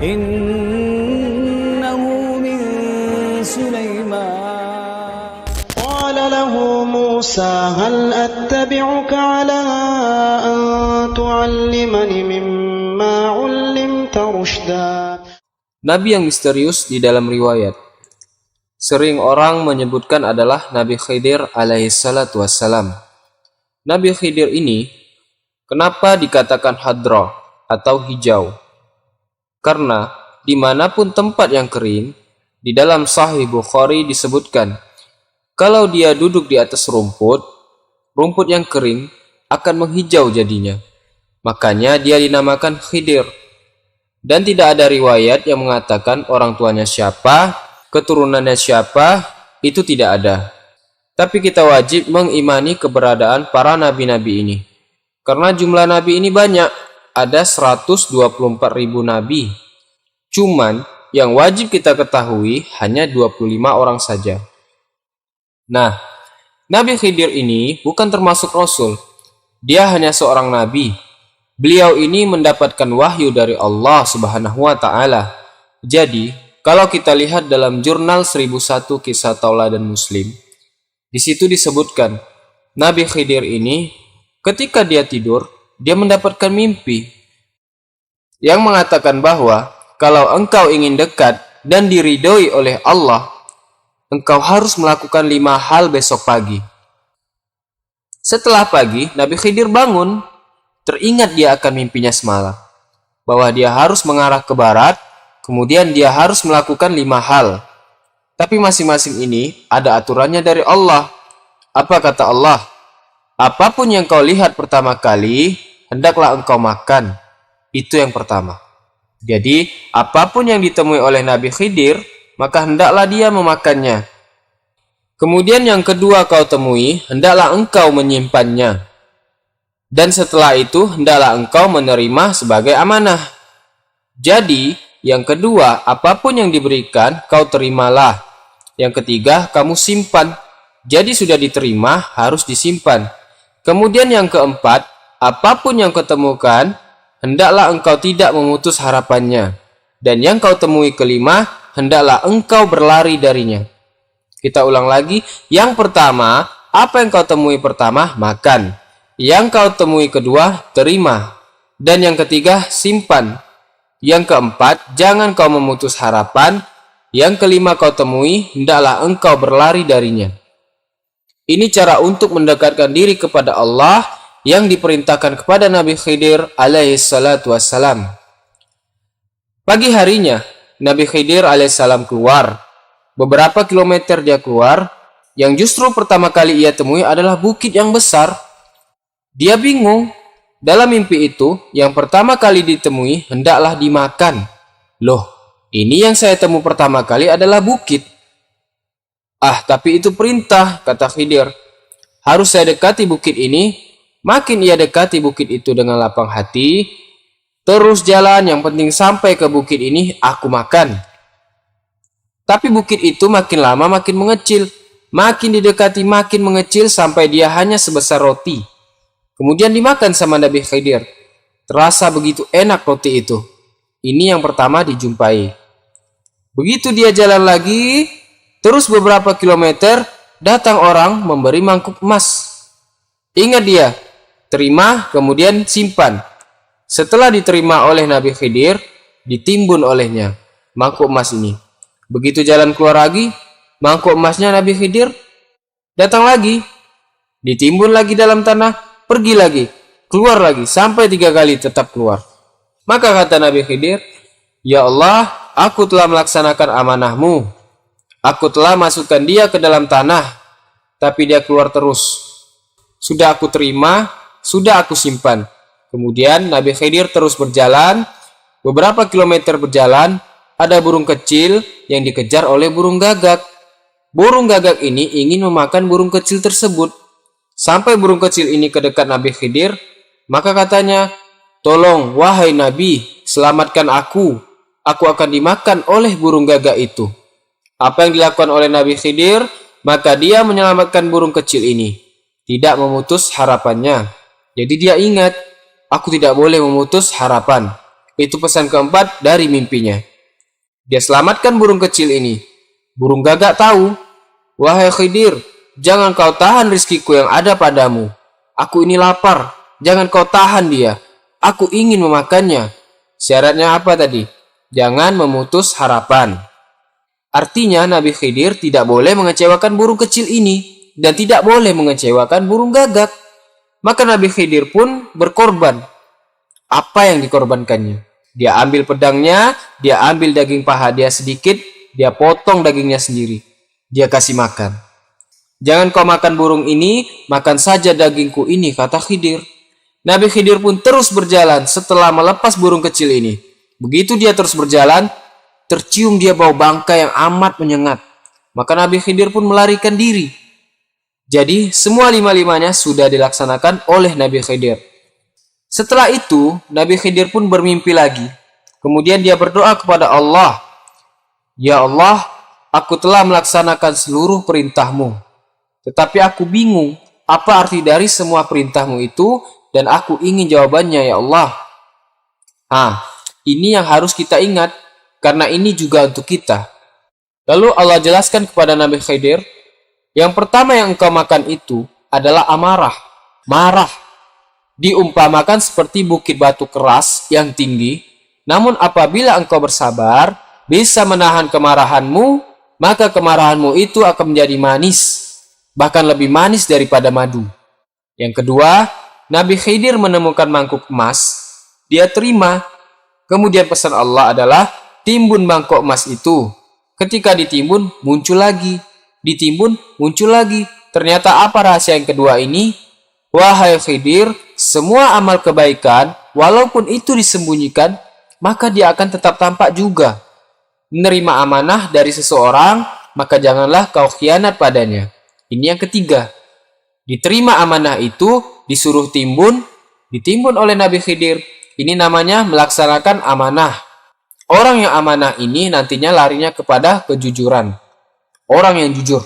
إنه من سليمان قال له موسى هل أتبعك على أن تعلمني مما علمت رشدا. Nabi yang misterius di dalam riwayat sering orang menyebutkan adalah Nabi Khidir alaihissalatu wassalam. Nabi Khidir ini kenapa dikatakan hadra atau hijau? Karena dimanapun tempat yang kering, di dalam Sahih Bukhari disebutkan kalau dia duduk di atas rumput yang kering akan menghijau jadinya. Makanya dia dinamakan Khidir. Dan tidak ada riwayat yang mengatakan orang tuanya siapa, keturunannya siapa, itu tidak ada. Tapi kita wajib mengimani keberadaan para nabi-nabi ini. Karena jumlah nabi ini banyak, ada 124.000 nabi. Cuman yang wajib kita ketahui hanya 25 orang saja. Nah, Nabi Khidir ini bukan termasuk Rasul. Dia hanya seorang nabi. Beliau ini mendapatkan wahyu dari Allah Subhanahu wa Ta'ala. Jadi, kalau kita lihat dalam jurnal 1001 Kisah Tauladan Muslim, di situ disebutkan Nabi Khidir ini ketika dia tidur, dia mendapatkan mimpi yang mengatakan bahwa kalau engkau ingin dekat dan diridhoi oleh Allah, engkau harus melakukan 5 hal besok pagi. Setelah pagi, Nabi Khidir bangun. Teringat dia akan mimpinya semalam, bahwa dia harus mengarah ke barat, kemudian dia harus melakukan 5 hal. Tapi masing-masing ini ada aturannya dari Allah. Apa kata Allah? Apapun yang kau lihat pertama kali, hendaklah engkau makan. Itu yang pertama. Jadi, apapun yang ditemui oleh Nabi Khidir, maka hendaklah dia memakannya. Kemudian yang kedua kau temui, hendaklah engkau menyimpannya. Dan setelah itu, hendaklah engkau menerima sebagai amanah. Jadi, yang kedua, apapun yang diberikan, kau terimalah. Yang ketiga, kamu simpan. Jadi sudah diterima, harus disimpan. Kemudian yang keempat, apapun yang kau temukan, hendaklah engkau tidak memutus harapannya. Dan yang kau temui kelima, hendaklah engkau berlari darinya. Kita ulang lagi, yang pertama, apa yang kau temui pertama, makan. Yang kau temui kedua, terima. Dan yang ketiga, simpan. Yang keempat, jangan kau memutus harapan. Yang kelima kau temui, hendaklah engkau berlari darinya. Ini cara untuk mendekatkan diri kepada Allah yang diperintahkan kepada Nabi Khidir alaihissalatu wassalam. Pagi harinya, Nabi Khidir alaihissalam keluar. Beberapa kilometer dia keluar, yang justru pertama kali ia temui adalah bukit yang besar. Dia bingung. Dalam mimpi itu, yang pertama kali ditemui hendaklah dimakan. Loh, ini yang saya temu pertama kali adalah bukit. Tapi itu perintah, kata Khidir. Harus saya dekati bukit ini. Makin ia dekati bukit itu dengan lapang hati, terus jalan, yang penting sampai ke bukit ini, aku makan. Tapi bukit itu makin lama makin mengecil. Makin didekati makin mengecil sampai dia hanya sebesar roti. Kemudian dimakan sama Nabi Khidir. Terasa begitu enak roti itu. Ini yang pertama dijumpai. Begitu dia jalan lagi, terus beberapa kilometer, datang orang memberi mangkuk emas. Ingat dia, terima kemudian simpan. Setelah diterima oleh Nabi Khidir, ditimbun olehnya mangkuk emas ini. Begitu jalan keluar lagi, mangkuk emasnya Nabi Khidir datang lagi. Ditimbun lagi dalam tanah. Pergi lagi, keluar lagi, sampai 3 kali tetap keluar. Maka kata Nabi Khidir, Ya Allah, aku telah melaksanakan amanahmu. Aku telah masukkan dia ke dalam tanah, tapi dia keluar terus. Sudah aku terima, sudah aku simpan. Kemudian Nabi Khidir terus berjalan. Beberapa kilometer berjalan, ada burung kecil yang dikejar oleh burung gagak. Burung gagak ini ingin memakan burung kecil tersebut. Sampai burung kecil ini ke dekat Nabi Khidir, maka katanya, tolong wahai Nabi, selamatkan aku. Aku akan dimakan oleh burung gagak itu. Apa yang dilakukan oleh Nabi Khidir? Maka dia menyelamatkan burung kecil ini. Tidak memutus harapannya. Jadi dia ingat, aku tidak boleh memutus harapan. Itu pesan keempat dari mimpinya. Dia selamatkan burung kecil ini. Burung gagak tahu, "Wahai Khidir, jangan kau tahan rizkiku yang ada padamu. Aku ini lapar, jangan kau tahan dia. Aku ingin memakannya." Syaratnya apa tadi? Jangan memutus harapan. Artinya Nabi Khidir tidak boleh mengecewakan burung kecil ini dan tidak boleh mengecewakan burung gagak. Maka Nabi Khidir pun berkorban. Apa yang dikorbankannya? Dia ambil pedangnya, dia ambil daging paha dia sedikit, dia potong dagingnya sendiri. Dia kasih makan. "Jangan kau makan burung ini, makan saja dagingku ini," kata Khidir. Nabi Khidir pun terus berjalan setelah melepas burung kecil ini. Begitu dia terus berjalan, tercium dia bau bangkai yang amat menyengat. Maka Nabi Khidir pun melarikan diri. Jadi semua lima-limanya sudah dilaksanakan oleh Nabi Khidir. Setelah itu, Nabi Khidir pun bermimpi lagi. Kemudian dia berdoa kepada Allah, "Ya Allah, aku telah melaksanakan seluruh perintahmu. Tetapi aku bingung apa arti dari semua perintahmu itu dan aku ingin jawabannya, ya Allah." Ini yang harus kita ingat karena ini juga untuk kita. Lalu Allah jelaskan kepada Nabi Khidir, "Yang pertama yang engkau makan itu adalah amarah, marah. Diumpamakan seperti bukit batu keras yang tinggi, namun apabila engkau bersabar, bisa menahan kemarahanmu, maka kemarahanmu itu akan menjadi manis, bahkan lebih manis daripada madu." Yang kedua, Nabi Khidir menemukan mangkuk emas, dia terima. Kemudian pesan Allah adalah, timbun mangkuk emas itu. Ketika ditimbun, muncul lagi. Ditimbun, muncul lagi. Ternyata apa rahasia yang kedua ini? "Wahai Khidir, semua amal kebaikan, walaupun itu disembunyikan, maka dia akan tetap tampak juga. Menerima amanah dari seseorang, maka janganlah kau khianat padanya." Ini yang ketiga. Diterima amanah itu, disuruh timbun, ditimbun oleh Nabi Khidir. Ini namanya melaksanakan amanah. Orang yang amanah ini nantinya larinya kepada kejujuran. Orang yang jujur.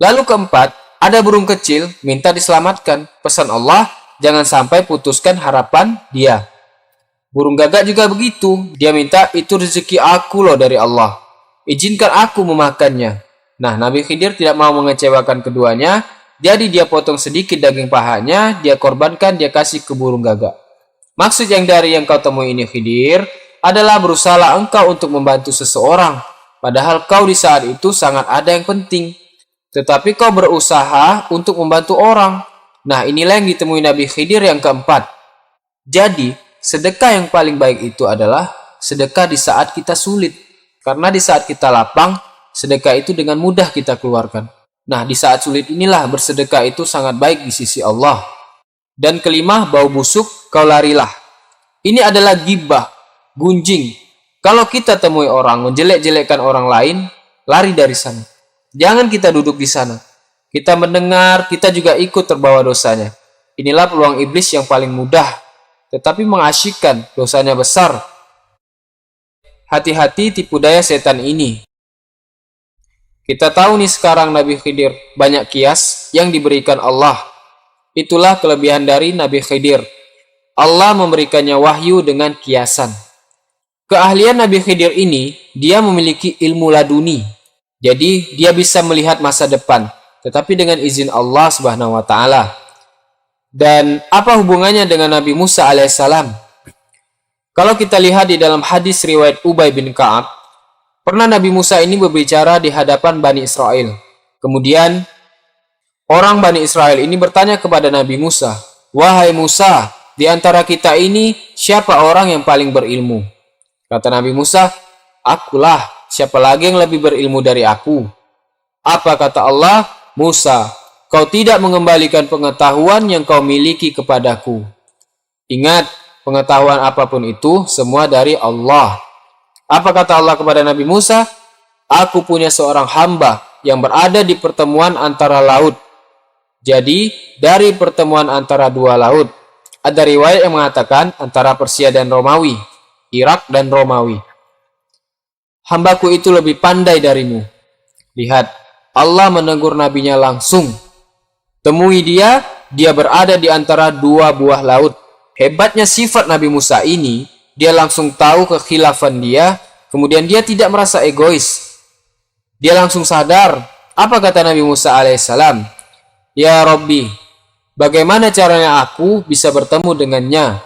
Lalu keempat, ada burung kecil minta diselamatkan. Pesan Allah, jangan sampai putuskan harapan dia. Burung gagak juga begitu. Dia minta, "Itu rezeki aku loh dari Allah. Izinkan aku memakannya." Nah, Nabi Khidir tidak mau mengecewakan keduanya. Jadi dia potong sedikit daging pahanya, dia korbankan, dia kasih ke burung gagak. Maksud yang dari yang kau temui ini Khidir, adalah berusaha engkau untuk membantu seseorang. Padahal kau di saat itu sangat ada yang penting. Tetapi kau berusaha untuk membantu orang. Nah, inilah yang ditemui Nabi Khidir yang keempat. Jadi, sedekah yang paling baik itu adalah sedekah di saat kita sulit. Karena di saat kita lapang, sedekah itu dengan mudah kita keluarkan. Nah, di saat sulit inilah bersedekah itu sangat baik di sisi Allah. Dan kelima, bau busuk, kau larilah. Ini adalah ghibah, gunjing. Kalau kita temui orang menjelek-jelekkan orang lain, lari dari sana. Jangan kita duduk di sana. Kita mendengar, kita juga ikut terbawa dosanya. Inilah peluang iblis yang paling mudah, tetapi mengasyikkan, dosanya besar. Hati-hati tipu daya setan ini. Kita tahu nih sekarang Nabi Khidir banyak kias yang diberikan Allah. Itulah kelebihan dari Nabi Khidir. Allah memberikannya wahyu dengan kiasan. Keahlian Nabi Khidir ini, dia memiliki ilmu laduni. Jadi dia bisa melihat masa depan, tetapi dengan izin Allah Subhanahu wa taala. Dan apa hubungannya dengan Nabi Musa alaihissalam? Kalau kita lihat di dalam hadis riwayat Ubay bin Ka'ab, pernah Nabi Musa ini berbicara di hadapan Bani Israel. Kemudian orang Bani Israel ini bertanya kepada Nabi Musa, "Wahai Musa, di antara kita ini siapa orang yang paling berilmu?" Kata Nabi Musa, "Akulah, siapa lagi yang lebih berilmu dari aku?" Apa kata Allah? "Musa, kau tidak mengembalikan pengetahuan yang kau miliki kepadaku." Ingat, pengetahuan apapun itu semua dari Allah. Apa kata Allah kepada Nabi Musa? "Aku punya seorang hamba yang berada di pertemuan antara laut." Jadi, dari pertemuan antara dua laut. Ada riwayat yang mengatakan antara Persia dan Romawi, Irak dan Romawi. "Hambaku itu lebih pandai darimu." Lihat, Allah menegur nabinya langsung. Temui dia berada di antara dua buah laut. Hebatnya sifat Nabi Musa ini, dia langsung tahu kekhilafan dia, kemudian dia tidak merasa egois. Dia langsung sadar. Apa kata Nabi Musa alaihissalam? Ya Rabbi, bagaimana caranya aku bisa bertemu dengannya?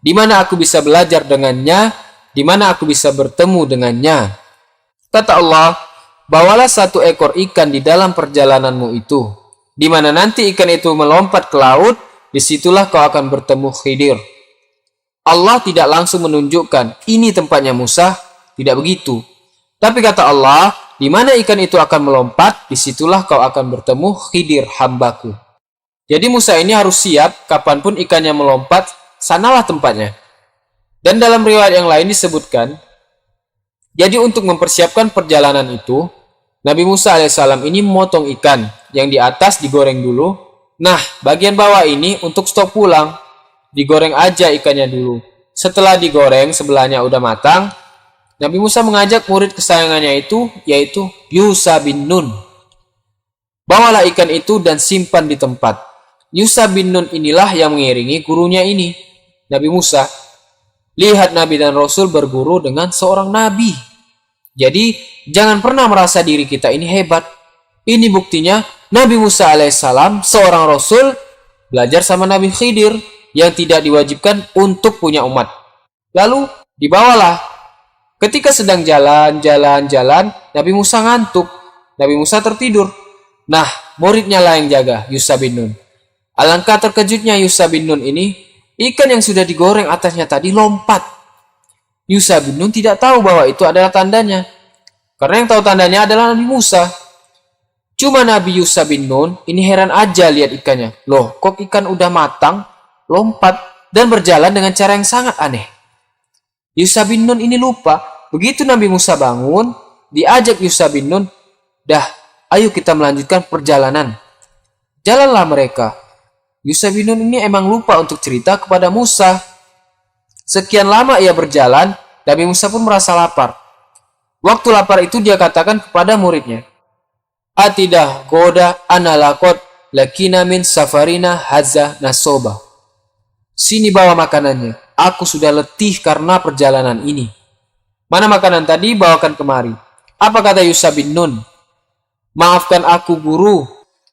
Di mana aku bisa belajar dengannya? Di mana aku bisa bertemu dengannya? Kata Allah, bawalah 1 ekor ikan di dalam perjalananmu itu. Di mana nanti ikan itu melompat ke laut, disitulah kau akan bertemu Khidir. Allah tidak langsung menunjukkan, ini tempatnya Musa, tidak begitu. Tapi kata Allah, di mana ikan itu akan melompat, disitulah kau akan bertemu Khidir, hambaku. Jadi Musa ini harus siap, kapanpun ikannya melompat, sanalah tempatnya. Dan dalam riwayat yang lain disebutkan, jadi untuk mempersiapkan perjalanan itu, Nabi Musa alaihissalam ini memotong ikan, yang di atas digoreng dulu. Nah, bagian bawah ini untuk stok pulang, digoreng aja ikannya dulu. Setelah digoreng, sebelahnya udah matang, Nabi Musa mengajak murid kesayangannya itu, yaitu Yusha bin Nun. Bawalah ikan itu dan simpan di tempat. Yusha bin Nun inilah yang mengiringi gurunya ini, Nabi Musa. Lihat Nabi dan Rasul berguru dengan seorang Nabi. Jadi, jangan pernah merasa diri kita ini hebat. Ini buktinya, Nabi Musa alaihissalam, seorang Rasul, belajar sama Nabi Khidir, yang tidak diwajibkan untuk punya umat. Lalu, dibawalah. Ketika sedang jalan, Nabi Musa ngantuk. Nabi Musa tertidur. Nah, muridnya lah yang jaga, Yusha bin Nun. Alangkah terkejutnya Yusha bin Nun ini, ikan yang sudah digoreng atasnya tadi lompat. Yusha bin Nun tidak tahu bahwa itu adalah tandanya. Karena yang tahu tandanya adalah Nabi Musa. Cuma Nabi Yusha bin Nun ini heran aja lihat ikannya. Loh, kok ikan udah matang, lompat, dan berjalan dengan cara yang sangat aneh. Yusha bin Nun ini lupa. Begitu Nabi Musa bangun, diajak Yusha bin Nun, dah, ayo kita melanjutkan perjalanan. Jalanlah mereka. Yusha bin Nun ini emang lupa untuk cerita kepada Musa. Sekian lama ia berjalan, Nabi Musa pun merasa lapar. Waktu lapar itu dia katakan kepada muridnya, Atidah goda analakot lakina min safarina haza nasoba. Sini bawa makanannya. Aku sudah letih karena perjalanan ini. Mana makanan tadi? Bawakan kemari. Apa kata Yusha bin Nun? Maafkan aku guru.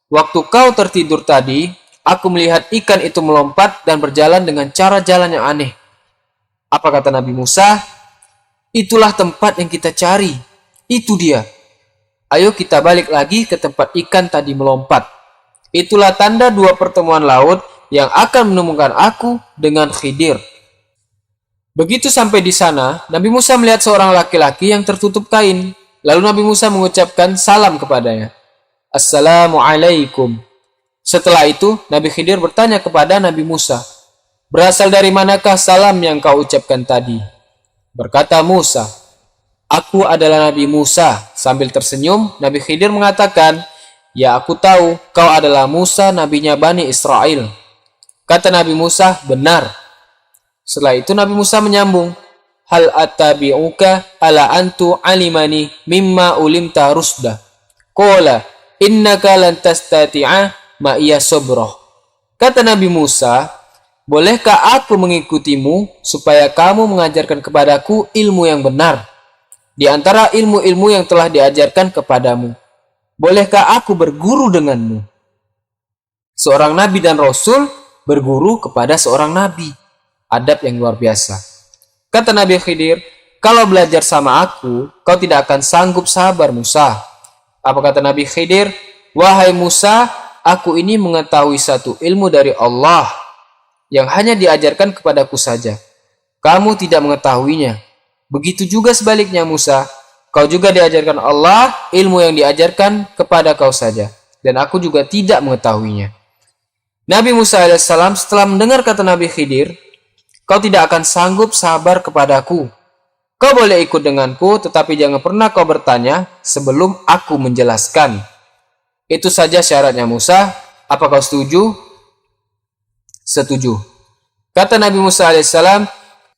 Waktu kau tertidur tadi, aku melihat ikan itu melompat dan berjalan dengan cara jalan yang aneh. Apa kata Nabi Musa? Itulah tempat yang kita cari. Itu dia. Ayo kita balik lagi ke tempat ikan tadi melompat. Itulah tanda 2 pertemuan laut yang akan menemukan aku dengan Khidir. Begitu sampai di sana, Nabi Musa melihat seorang laki-laki yang tertutup kain. Lalu Nabi Musa mengucapkan salam kepadanya. Assalamualaikum. Setelah itu, Nabi Khidir bertanya kepada Nabi Musa, berasal dari manakah salam yang kau ucapkan tadi? Berkata Musa, aku adalah Nabi Musa. Sambil tersenyum, Nabi Khidir mengatakan, ya aku tahu kau adalah Musa, nabinya Bani Israel. Kata Nabi Musa, benar. Setelah itu Nabi Musa menyambung, hal attabi'uka ala antu alimani mimma ulimta rusda. Qala innaka lan tastati'a ma iya sabra. Kata Nabi Musa, bolehkah aku mengikutimu supaya kamu mengajarkan kepadaku ilmu yang benar di antara ilmu-ilmu yang telah diajarkan kepadamu? Bolehkah aku berguru denganmu? Seorang nabi dan rasul berguru kepada seorang nabi. Adab yang luar biasa. Kata Nabi Khidir, kalau belajar sama aku, kau tidak akan sanggup sabar Musa. Apa kata Nabi Khidir? Wahai Musa, aku ini mengetahui satu ilmu dari Allah yang hanya diajarkan kepadaku saja. Kamu tidak mengetahuinya. Begitu juga sebaliknya Musa, kau juga diajarkan Allah ilmu yang diajarkan kepada kau saja. Dan aku juga tidak mengetahuinya. Nabi Musa alaihissalam setelah mendengar kata Nabi Khidir, kau tidak akan sanggup sabar kepadaku. Kau boleh ikut denganku, tetapi jangan pernah kau bertanya sebelum aku menjelaskan. Itu saja syaratnya Musa. Apa kau setuju? Setuju. Kata Nabi Musa alaihissalam,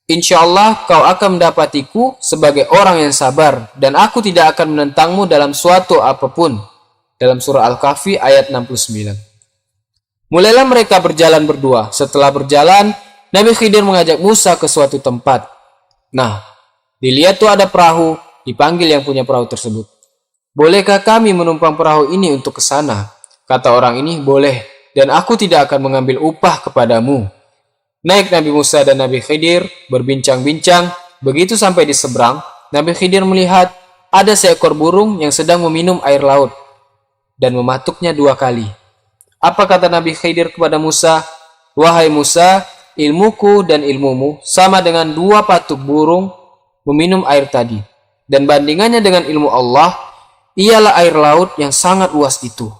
insya Allah kau akan mendapatiku sebagai orang yang sabar, dan aku tidak akan menentangmu dalam suatu apapun. Dalam surah Al-Kahfi ayat 69. Mulailah mereka berjalan berdua. Setelah berjalan, Nabi Khidir mengajak Musa ke suatu tempat. Nah, dilihat tuh ada perahu, dipanggil yang punya perahu tersebut. Bolehkah kami menumpang perahu ini untuk ke sana? Kata orang ini, boleh, dan aku tidak akan mengambil upah kepadamu. Naik Nabi Musa dan Nabi Khidir berbincang-bincang. Begitu sampai di seberang, Nabi Khidir melihat ada seekor burung yang sedang meminum air laut dan mematuknya 2 kali. Apa kata Nabi Khidir kepada Musa? Wahai Musa, ilmuku dan ilmumu sama dengan 2 patuk burung meminum air tadi. Dan bandingannya dengan ilmu Allah, ialah air laut yang sangat luas itu.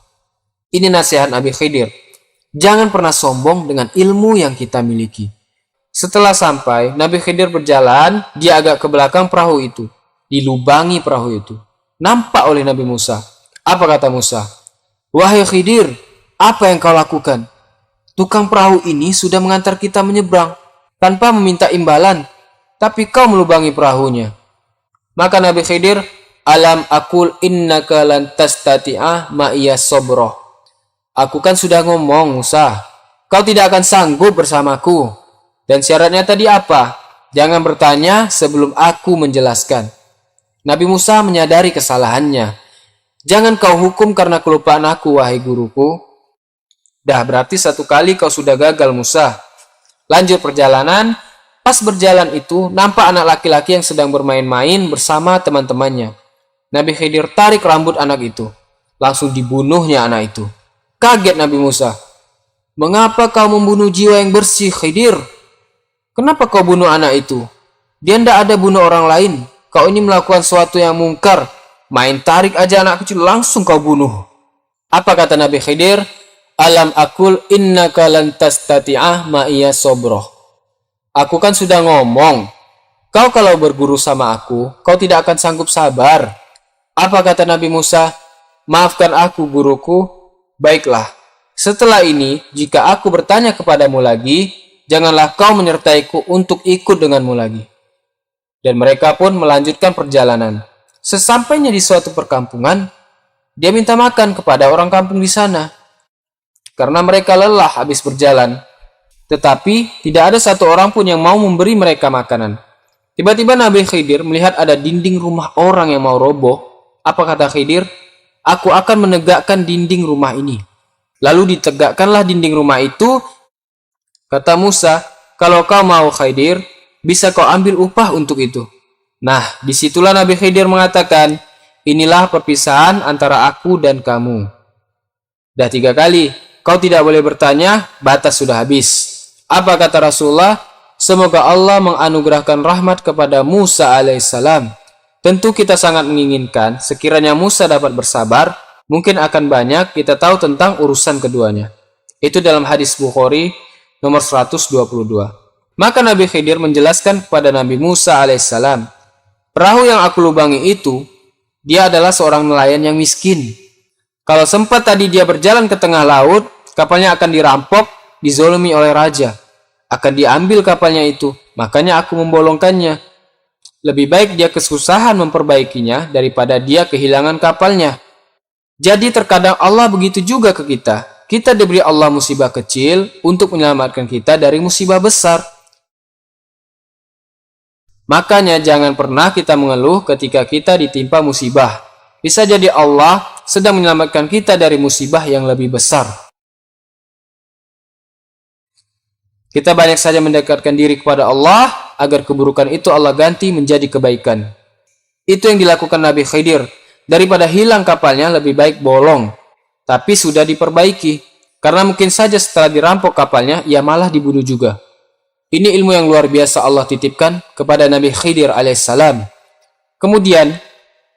Ini nasihat Nabi Khidir. Jangan pernah sombong dengan ilmu yang kita miliki. Setelah sampai, Nabi Khidir berjalan, dia agak ke belakang perahu itu. Dilubangi perahu itu. Nampak oleh Nabi Musa. Apa kata Musa? Wahai Khidir, apa yang kau lakukan? Tukang perahu ini sudah mengantar kita menyeberang tanpa meminta imbalan, tapi kau melubangi perahunya. Maka Nabi Khidir, alam aqul innaka lan tastati'a ma'iya sabra. Aku kan sudah ngomong, Musa, kau tidak akan sanggup bersamaku. Dan syaratnya tadi apa? Jangan bertanya sebelum aku menjelaskan. Nabi Musa menyadari kesalahannya. Jangan kau hukum karena kelupaan aku, wahai guruku. Dah berarti 1 kali kau sudah gagal, Musa. Lanjut perjalanan. Pas berjalan itu, nampak anak laki-laki yang sedang bermain-main bersama teman-temannya. Nabi Khidir tarik rambut anak itu. Langsung dibunuhnya anak itu. Kaget Nabi Musa. Mengapa kau membunuh jiwa yang bersih, Khidir? Kenapa kau bunuh anak itu? Dia tidak ada bunuh orang lain. Kau ini melakukan sesuatu yang mungkar. Main tarik aja anak kecil langsung kau bunuh. Apa kata Nabi Khidir? Alam aqul innaka lan tastati'ah ma'iya sabra. Aku kan sudah ngomong. Kau kalau berguru sama aku, kau tidak akan sanggup sabar. Apa kata Nabi Musa? Maafkan aku, guruku. Baiklah. Setelah ini, jika aku bertanya kepadamu lagi, janganlah kau menyertaiku untuk ikut denganmu lagi. Dan mereka pun melanjutkan perjalanan. Sesampainya di suatu perkampungan, dia minta makan kepada orang kampung di sana. Karena mereka lelah habis berjalan. Tetapi tidak ada satu orang pun yang mau memberi mereka makanan. Tiba-tiba Nabi Khidir melihat ada dinding rumah orang yang mau roboh. Apa kata Khidir? Aku akan menegakkan dinding rumah ini. Lalu ditegakkanlah dinding rumah itu. Kata Musa, kalau kau mau Khidir, bisa kau ambil upah untuk itu. Nah, disitulah Nabi Khidir mengatakan, inilah perpisahan antara aku dan kamu. Dah 3 kali, kau tidak boleh bertanya, batas sudah habis. Apa kata Rasulullah? Semoga Allah menganugerahkan rahmat kepada Musa alaihissalam. Tentu kita sangat menginginkan sekiranya Musa dapat bersabar, mungkin akan banyak kita tahu tentang urusan keduanya. Itu dalam hadis Bukhari nomor 122. Maka Nabi Khidir menjelaskan kepada Nabi Musa alaihissalam, perahu yang aku lubangi itu, dia adalah seorang nelayan yang miskin. Kalau sempat tadi dia berjalan ke tengah laut, kapalnya akan dirampok, dizolimi oleh raja. Akan diambil kapalnya itu, makanya aku membolongkannya. Lebih baik dia kesusahan memperbaikinya daripada dia kehilangan kapalnya. Jadi terkadang Allah begitu juga ke kita. Kita diberi Allah musibah kecil untuk menyelamatkan kita dari musibah besar. Makanya jangan pernah kita mengeluh ketika kita ditimpa musibah. Bisa jadi Allah sedang menyelamatkan kita dari musibah yang lebih besar. Kita banyak saja mendekatkan diri kepada Allah agar keburukan itu Allah ganti menjadi kebaikan. Itu yang dilakukan Nabi Khidir. Daripada hilang kapalnya lebih baik bolong. Tapi sudah diperbaiki. Karena mungkin saja setelah dirampok kapalnya, ia malah dibunuh juga. Ini ilmu yang luar biasa Allah titipkan kepada Nabi Khidir alaihissalam. Kemudian,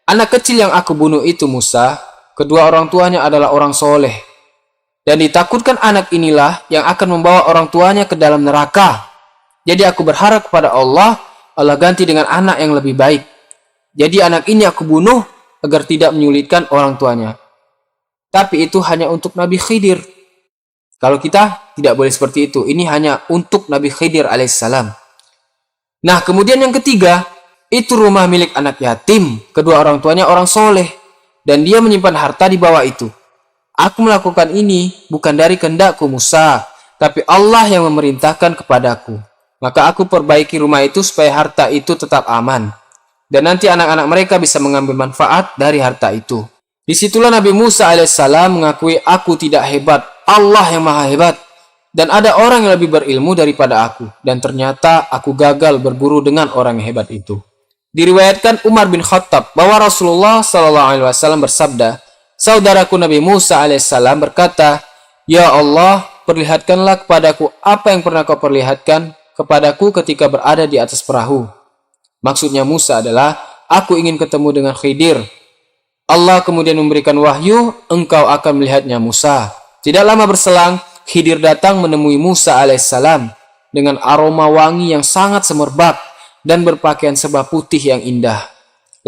anak kecil yang aku bunuh itu Musa, kedua orang tuanya adalah orang soleh. Dan ditakutkan anak inilah yang akan membawa orang tuanya ke dalam neraka. Jadi aku berharap kepada Allah, Allah ganti dengan anak yang lebih baik. Jadi anak ini aku bunuh agar tidak menyulitkan orang tuanya. Tapi itu hanya untuk Nabi Khidir. Kalau kita tidak boleh seperti itu. Ini hanya untuk Nabi Khidir alaihissalam. Nah kemudian yang ketiga, itu rumah milik anak yatim. Kedua orang tuanya orang soleh. Dan dia menyimpan harta di bawah itu. Aku melakukan ini bukan dari kehendakku Musa, tapi Allah yang memerintahkan kepadaku. Maka aku perbaiki rumah itu supaya harta itu tetap aman. Dan nanti anak-anak mereka bisa mengambil manfaat dari harta itu. Disitulah Nabi Musa alaihissalam mengakui, aku tidak hebat, Allah yang maha hebat. Dan ada orang yang lebih berilmu daripada aku. Dan ternyata aku gagal berguru dengan orang yang hebat itu. Diriwayatkan Umar bin Khattab bahwa Rasulullah SAW bersabda, saudaraku Nabi Musa alaihissalam berkata, ya Allah, perlihatkanlah kepadaku apa yang pernah kau perlihatkan kepadaku ketika berada di atas perahu. Maksudnya Musa adalah, aku ingin ketemu dengan Khidir. Allah kemudian memberikan wahyu, engkau akan melihatnya Musa. Tidak lama berselang, Khidir datang menemui Musa alaihissalam dengan aroma wangi yang sangat semerbak dan berpakaian serba putih yang indah.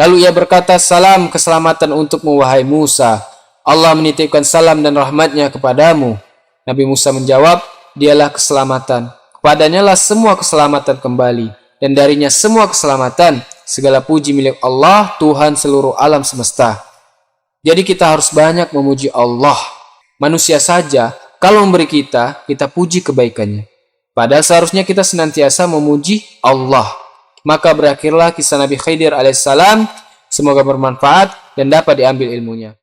Lalu ia berkata, salam keselamatan untukmu wahai Musa. Allah menitipkan salam dan rahmatnya kepadamu. Nabi Musa menjawab, dialah keselamatan. Kepadanya lah semua keselamatan kembali. Dan darinya semua keselamatan. Segala puji milik Allah, Tuhan seluruh alam semesta. Jadi kita harus banyak memuji Allah. Manusia saja, kalau memberi kita puji kebaikannya. Padahal seharusnya kita senantiasa memuji Allah. Maka berakhirlah kisah Nabi Khidir alaihissalam. Semoga bermanfaat dan dapat diambil ilmunya.